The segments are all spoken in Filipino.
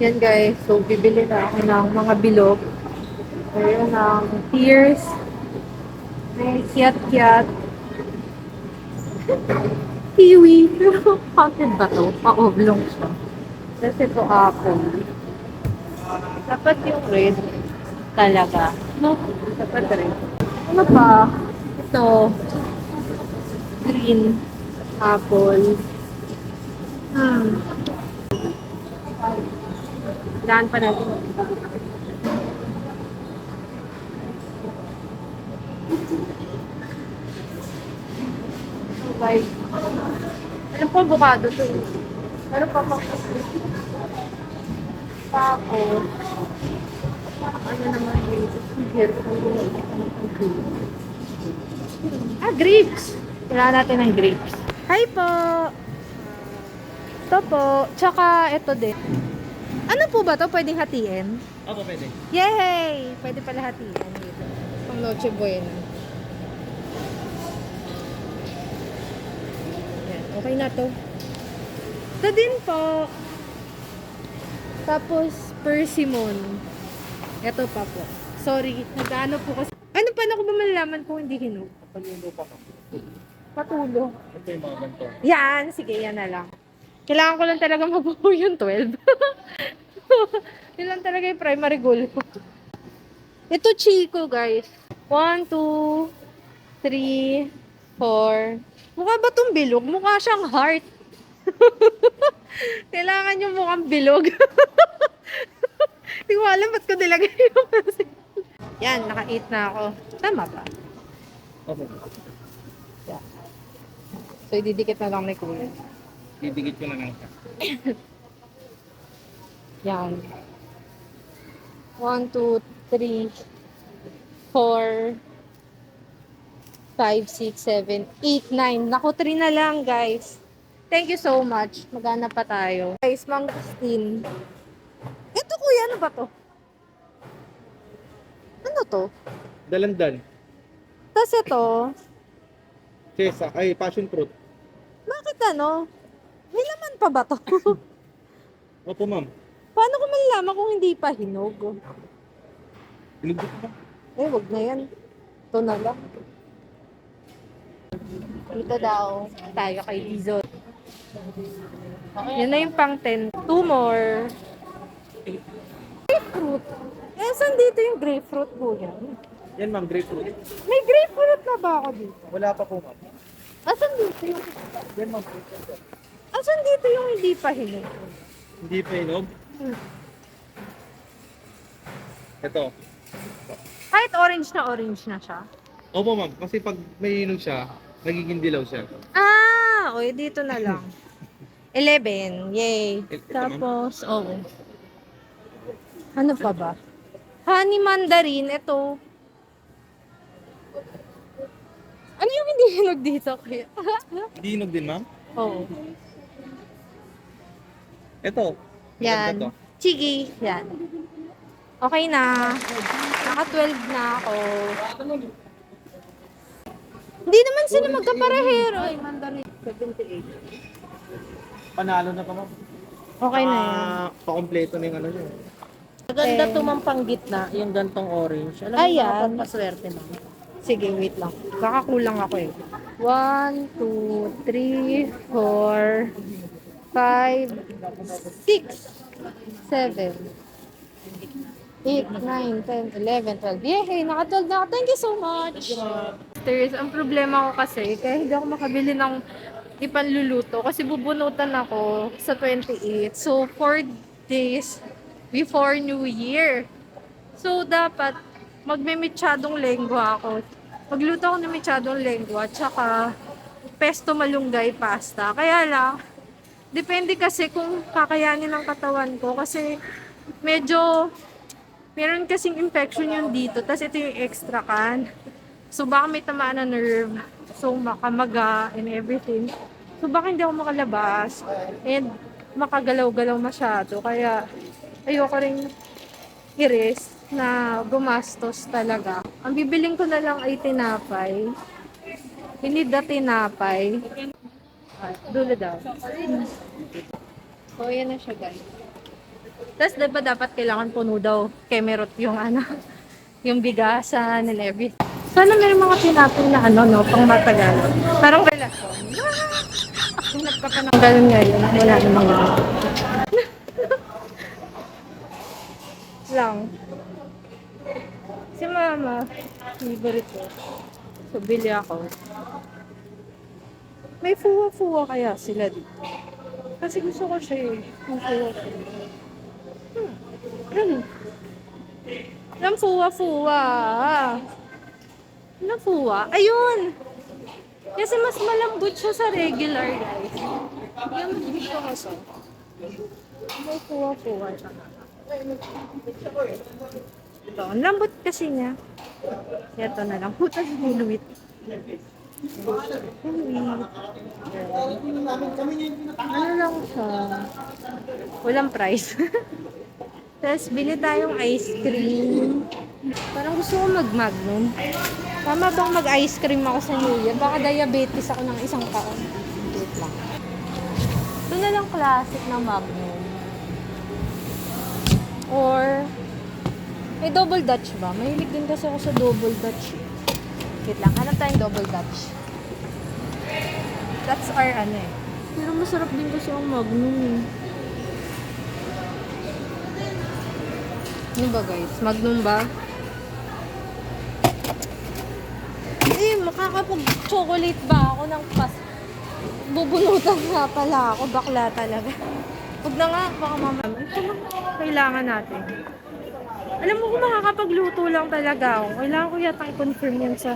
Yan guys, so bibili na ako ng mga bilog. Ayun ang Tears, may Kiat-Kiat, Kiwi. Pero counted ba to? Pa-oblong siya. Kasi ito apple. Dapat yung red talaga. No, dapat red. Ano pa? Ito, green apple. Hmm. Daan pa natin. Like, ano po avocado to? Pero pa tapos, ano naman yung here? Ah, grapes! Kailangan natin ng grapes. Hi po! Ito po. Tsaka ito din. Ano po ba to? Pwedeng hatiin? Opo, pwede. Yay! Pwede pala hatiin dito. Pang Noche Buena. Yan. Okay na to. Ito din po. Tapos, persimmon. Ito pa po. Sorry, nag-ano po kasi. Ano pa na ko ba malalaman kung hindi hinog? Patulo pa ka. Patulo. Ito yung mga ganito. Yan, sige, yan na lang. Kailangan ko lang talaga mabuo yung 12. Yun lang talaga yung primary goal ko. Ito, Chico, guys. 1, 2, 3, 4. Mukha ba itong bilog? Mukha siyang heart. Kailangan yung mukhang bilog. Hindi ko alam ba't ko nilagay yung kasi. Yan, naka-8 na ako. Tama ba? Opo. Yeah. So, ididikit na lang ni Kuya. Didikit ko na lang siya. Yan. 1, 2, 3, 4, 5, 6, 7, 8, 9. Naku, 3 na lang, guys. Thank you so much. Maghanap pa tayo. Guys, mangustin. Ito, kuya, ano ba to? Ano to? Dalandan. Tapos ito, Sesa. Ay, passion fruit. bakit ano? May laman pa ba to? Opo, ma'am. Paano ko malalaman kung hindi pa hinog? Binigyan ko. Eh, wag na yan. Ito na lang. Dito daw, tayo kay Lizzo. Yan na yung pang 10. 2 more. Grapefruit. Eh, saan dito yung grapefruit po yan? Yan, ma'am. Grapefruit. May grapefruit na ba ako dito? Wala pa po, ma'am. Asan dito yung... Yan, ma'am. Grapefruit. Asan dito yung hindi pa hinog? Hindi pa hinog. Hmm. Ito. Kahit orange na siya. Opo, ma'am. Kasi pag may hinog siya, nagiging dilaw siya. Ah, oy, dito na lang. 11. Yay. Ito, Tapos, oh. Ano pa ba? Honey mandarin, ito. Ano yung hindi hinog dito? Kaya? Hindi hinog din, ma'am. Oo. Ito. Yan. Maganda to. Chigi. Yan. Okay na. Naka-12 na ako. Hindi naman sila magkaparehero. Ay, mandarin. 78. Panalo na pa, ma'am. Okay na yan. Pakompleto na yung ano niya. Maganda tumang gitna, yung gantong orange. Alam mo, Ayan. nakapagpaswerte mo. Sige, wait lang. Baka kulang ako eh. 1, 2, 3, 4, 5, 6, 7, 8, 9, 10, 11, 12. Yay! Naka-12 na ako. Thank you so much! Sisters, ang problema ko kasi, kaya hindi ako makabili ng ipanluluto kasi bubunutan ako sa 28. So, 4 days before New Year. So, dapat magme-mechadong lengua ako. Magluto ako ng mechadong lengua tsaka pesto malunggay pasta. Kaya lang, depende kasi kung kakayanin ng katawan ko kasi medyo meron kasing infection yung dito. Tapos ito yung extra can. So, baka may tamaan na nerve. So, makamaga and everything. So, baka hindi ako makalabas and makagalaw-galaw masyado. Kaya, ayoko rin i-risk na gumastos talaga. Ang bibiling ko na lang ay tinapay. Hinid na tinapay. Dulo daw. So, ayan na siya guys. Tapos, di ba dapat kailangan puno daw kemerot yung ano, yung bigasan and everything. Sana may mga tinapin na ano, no, pang matagal. Parang relasyon. Kung nagpapananggal ngayon, wala namang gano'n. Lang. Si mama, favorite ko. So, bili ako. May fuwa-fuwa kaya sila dito. Kasi gusto ko siya eh. Yung fuwa-fuwa. Hmm. Yung fuwa-fuwa. Yung fuwa. Ayun! Kasi mas malambot siya sa regular, guys. Yung gusto ko siya. May fuwa-fuwa siya. Ito, ang lambot kasi niya. Ito na lang. Putas buluwit. Ano lang siya? Walang price. Tapos, bili tayong ice cream. Parang gusto ko mag-magnum. Tama bang mag-ice cream ako sa New Year? Baka diabetes ako ng isang taon. Wait lang. Ito na lang classic na magnum. Or, may double dutch ba? Mahilig din kasi ako sa double dutch. Wait lang, hanap tayong double dutch. That's our ano eh. Pero masarap din kasi ang magnum eh. Ano ba guys? Magnum ba? Eh, makakapag-chocolate ba ako ng pas? Bubunutan nga pala ako. Bakla talaga. Huwag na nga, baka mama. Ito lang kailangan natin. Alam mo kung makakapagluto lang talaga ako. Kailangan ko yata i-confirm yan sa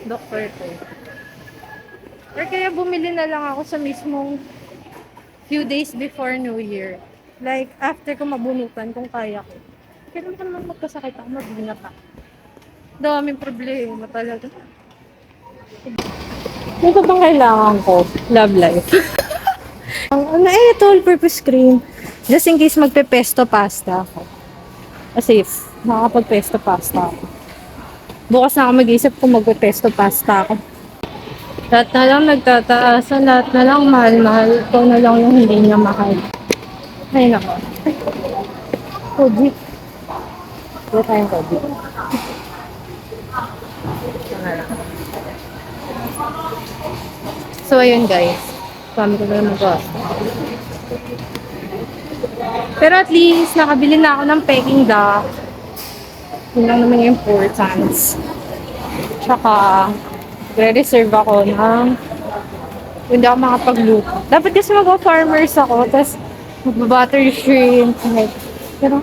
doctor ko. Or kaya bumili na lang ako sa mismong few days before New Year. Like, after ko mabunutan, kung kaya ko. Kaya naman magkasakit ako, magbunat ako. Daming problema talaga. Ano ba bang kailangan ko? Love life. Ano ito, all-purpose cream. Just in case magpe-pesto pasta ako. Kasi makakapag-pesto pasta ako. Bukas na ako mag-isip kung magpe-pesto pasta ako. Lahat na lang nagtataas. Lahat na lang mahal-mahal. Ikaw na lang yung hindi niya mahal. Ay, nako. Koji. Ito tayong koji. Ito na lang. So, ayun guys. Kami ko na magawa. Pero at least, nakabili na ako ng Peking duck. Yun lang naman yung importance. Tsaka, re-reserve ako ng hindi ako makapagluto. Dapat kasi mag-farmers ako, tapos mag-butter shrimp. Pero,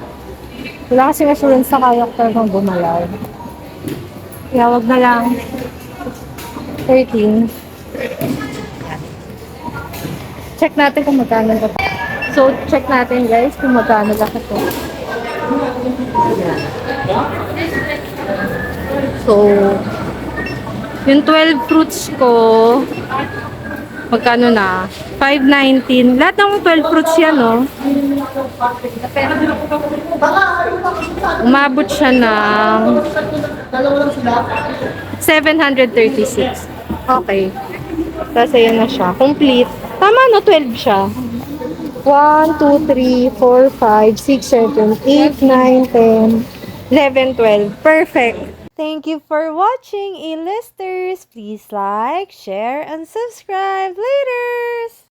wala kasi assurance na kaya ko talagang bumalaw. Kaya wag na lang 13. Check natin kung magkano ito. So, check natin guys kung magkano lang ito. So, yung 12 fruits ko, magkano na? 5.19. Lahat ng 12 fruits yan, no? Umabot siya ng 736. Okay. Tapos ayun na siya. Complete. Tama, no? 12 siya. 1, 2, 3, 4, 5, 6, 7, 8, 9, 10, 11, 12. Perfect. Thank you for watching, A-listers. Please like, share, and subscribe. Laters!